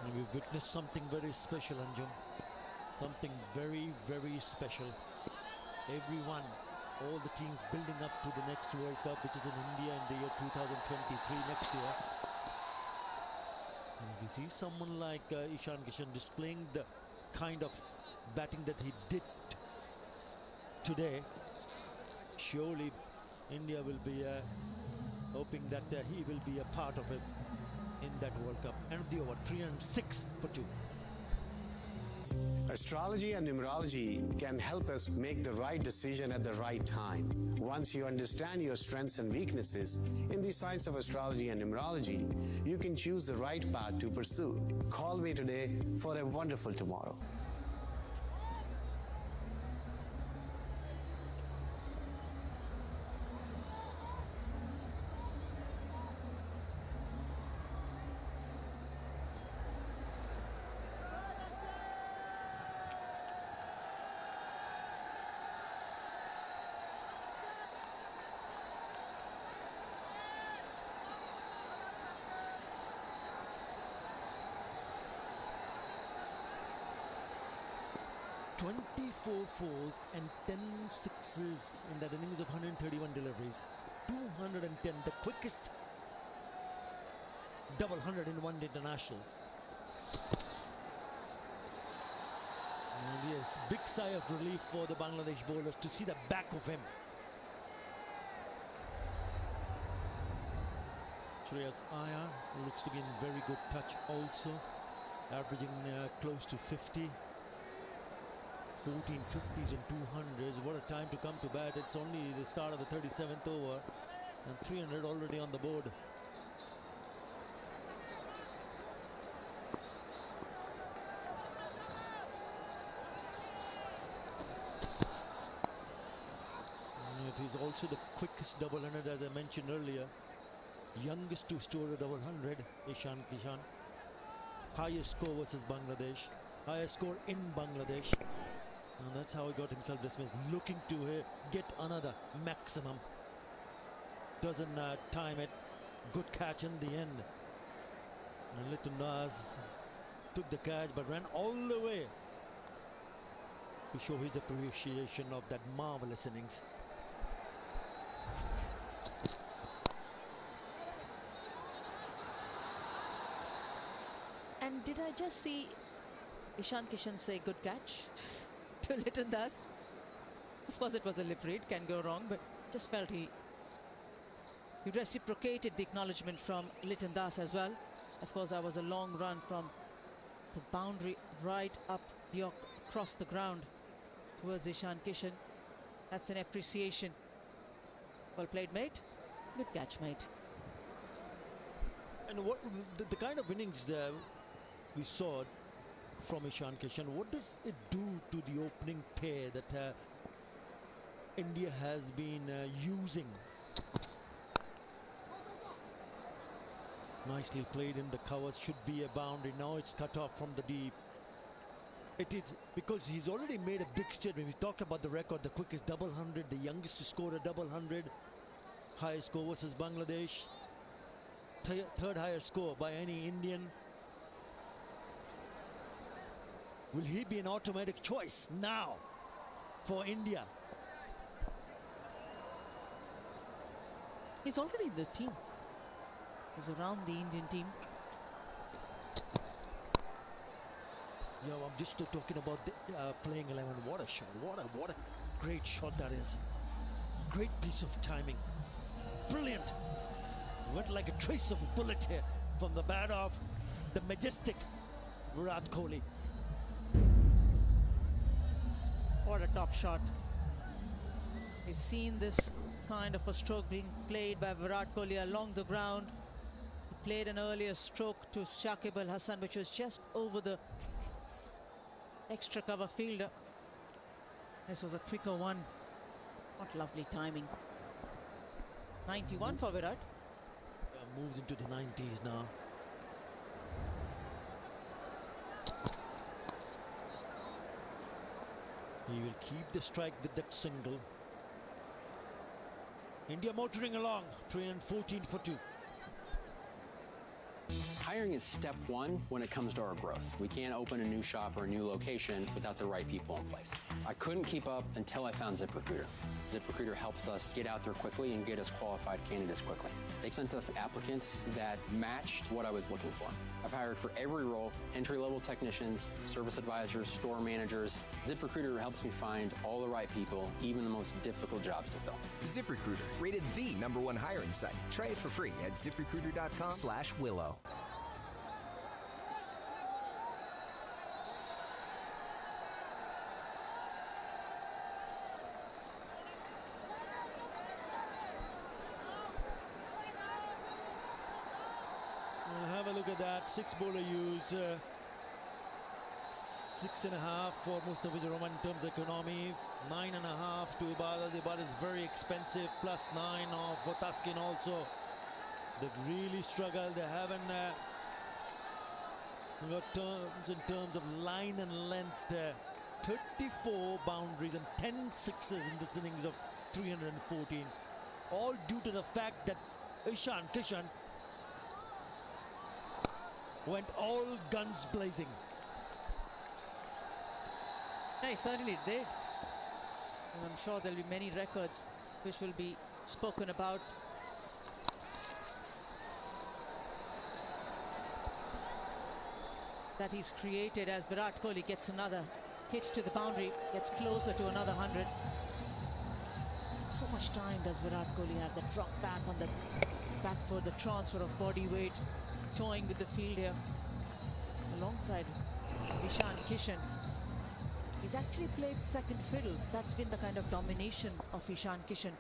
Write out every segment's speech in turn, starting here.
And we've witnessed something very special, Anjum. Something very, very special. Everyone, all the teams building up to the next World Cup, which is in India in the year 2023, next year. And if you see someone like Ishan Kishan displaying the kind of batting that he did today, surely India will be hoping that he will be a part of it in that World Cup. End of the over, 306 for 2. Astrology and numerology can help us make the right decision at the right time. Once you understand your strengths and weaknesses in the science of astrology and numerology, you can choose the right path to pursue. Call me today for a wonderful tomorrow. Twenty-four fours and 10 sixes in that innings of 131 deliveries. 210, the quickest double 100 in one-day internationals. And yes, big sigh of relief for the Bangladesh bowlers to see the back of him. Shreyas Iyer looks to be in very good touch also, averaging close to 50. 14 50s and 200s. What a time to come to bat. It's only the start of the 37th over and 300 already on the board. And it is also the quickest double 100, as I mentioned earlier. Youngest to store a double 100, Ishan Kishan. Highest score versus Bangladesh. Highest score in Bangladesh. And that's how he got himself dismissed. Looking to get another maximum. Doesn't time it. Good catch in the end. And Litton Das took the catch but ran all the way to show his appreciation of that marvelous innings. And did I just see Ishan Kishan say good catch to Litton Das? Of course it was a lip read, can go wrong, but just felt he reciprocated the acknowledgement from Litton Das as well. Of course that was a long run from the boundary right up across the ground towards Ishan Kishan. That's an appreciation. Well played, mate. Good catch, mate. And what the kind of innings we saw from Ishan Kishan, what does it do to the opening pair that India has been using? Nicely played in the covers, should be a boundary. Now it's cut off from the deep. It is because he's already made a big statement. We talked about the record, the quickest double 100, the youngest to score a double 100, highest score versus Bangladesh, third highest score by any Indian. Will he be an automatic choice now for India? He's already in the team. He's around the Indian team. Yeah, I'm just talking about the playing 11. What a shot! What a great shot that is! Great piece of timing. Brilliant. Went like a trace of a bullet here from the bat of the majestic Virat Kohli. What a top shot. We've seen this kind of a stroke being played by Virat Kohli along the ground. He played an earlier stroke to Shakib Al Hasan, which was just over the extra cover fielder. This was a quicker one. What lovely timing. 91 for Virat. Moves into the 90s now. He will keep the strike with that single. India motoring along, 314 for 2. Hiring is step one when it comes to our growth. We can't open a new shop or a new location without the right people in place. I couldn't keep up until I found ZipRecruiter. ZipRecruiter helps us get out there quickly and get us qualified candidates quickly. They sent us applicants that matched what I was looking for. I've hired for every role, entry-level technicians, service advisors, store managers. ZipRecruiter helps me find all the right people, even the most difficult jobs to fill. ZipRecruiter, rated the #1 hiring site. Try it for free at ziprecruiter.com/willow. Have a look at that. 6 bowler used. 6.5 for Mustafiz Rahman in terms of economy. 9.5 to Ibadah. The Ibadah is very expensive. +9 for Taskin also. They've really struggled. They haven't got terms in terms of line and length. 34 boundaries and 10 sixes in this innings of 314. All due to the fact that Ishan Kishan went all guns blazing. Yeah, he certainly did. And I'm sure there'll be many records which will be spoken about. That he's created as Virat Kohli gets another hit to the boundary, gets closer to another 100. So much time does Virat Kohli have? That drop back on the back foot, the transfer of body weight, toying with the field here alongside Ishan Kishan. He's actually played second fiddle. That's been the kind of domination of Ishan Kishan.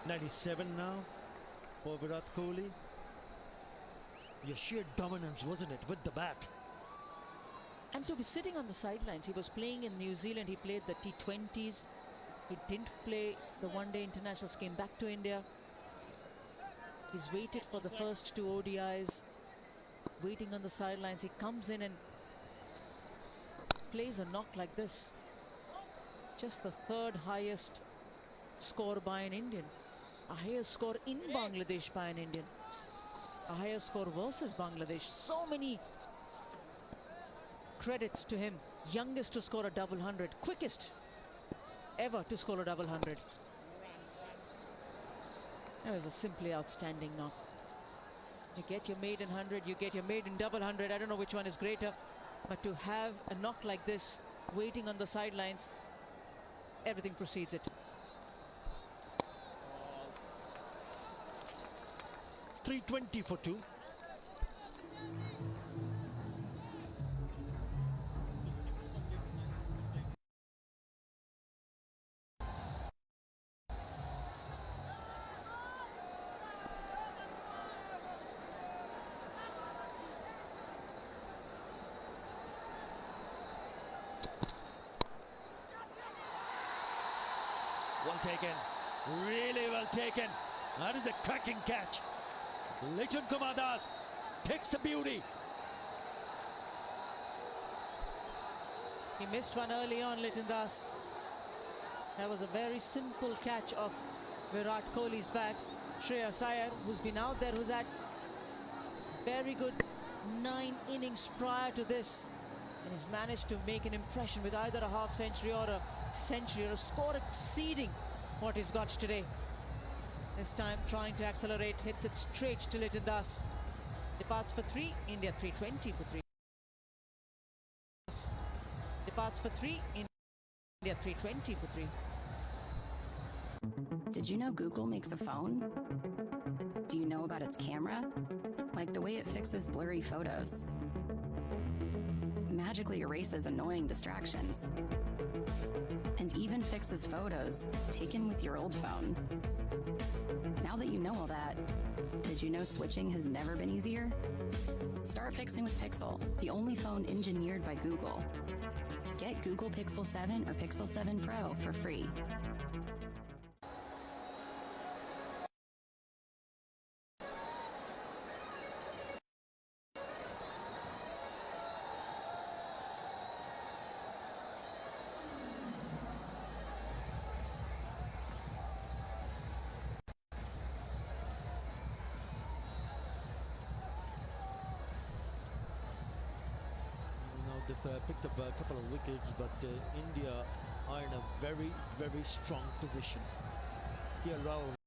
.97 now for Virat Kohli. Your sheer dominance, wasn't it, with the bat? And to be sitting on the sidelines, he was playing in New Zealand, he played the T20s, he didn't play the one-day internationals, came back to India. He's waited for the first 2 ODIs, waiting on the sidelines. He comes in and plays a knock like this. Just the 3rd highest score by an Indian. A higher score in Bangladesh by an Indian. A higher score versus Bangladesh. So many credits to him. Youngest to score a double 100. Quickest ever to score a double 100. It was a simply outstanding knock. You get your maiden 100, you get your maiden double 100. I don't know which one is greater. But to have a knock like this, waiting on the sidelines, everything precedes it. 320 for 2. Well taken, really well taken. That is a cracking catch. Lichan Kumar Das takes the beauty. He missed one early on, Litan Das. That was a very simple catch of Virat Kohli's bat. Shreyas Iyer, who's been out there, who's had very good 9 innings prior to this, and he's managed to make an impression with either a half century or a century or a score exceeding what he's got today. This time trying to accelerate, hits it straight to Litan Das. Departs for 3, India 320 for 3. Departs for 3, India 320 for 3. Did you know Google makes a phone? Do you know about its camera? Like the way it fixes blurry photos, magically erases annoying distractions, and even fixes photos taken with your old phone. Now that you know all that, did you know switching has never been easier? Start fixing with Pixel, the only phone engineered by Google. Get Google Pixel 7 or Pixel 7 Pro for free. they've picked up a couple of wickets, but India are in a very, very strong position. Here, Rahul